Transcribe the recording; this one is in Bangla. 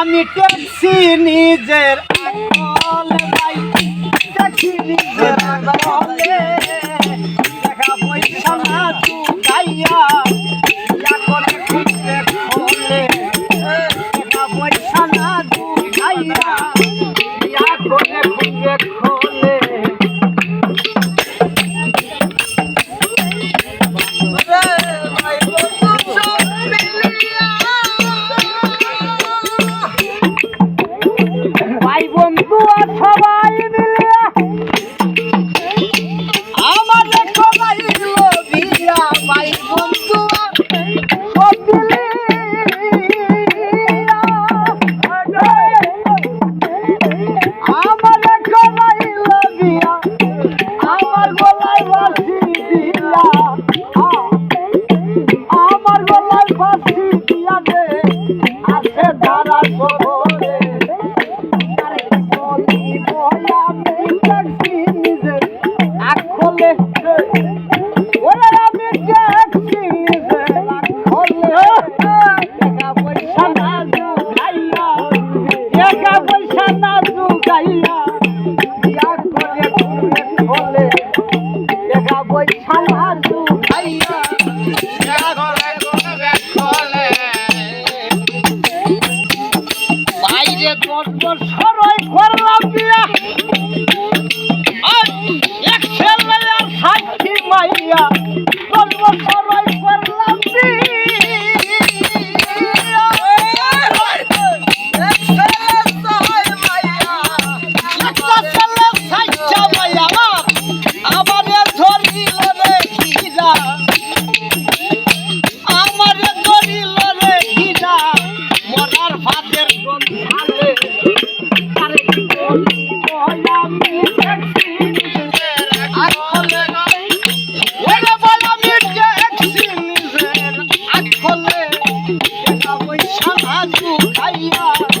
আমি টেকছি নিজের আকলে ভাই দেখি নিজের আকলে দেখা পয়সা না চুকাইয়া ইয়া করে খুঁজে খোলে দেখা পয়সা না চুকাইয়া ইয়া করে খুঁজে খোলে ভাই বন্ধু সবাই মিলে আমারে খোলাইল বিয়া ভাই বন্ধু সব মিলে আমারে খোলাইল বিয়া আমার গলায় ফাঁসি দিয়া আমার গলায় ফাঁসি দিয়া দে আছে ধারা শহরে সরই করলাম বিয়া এক ছেলে আর সাক্ষী মাইয়া সরই করলাম খাইয়া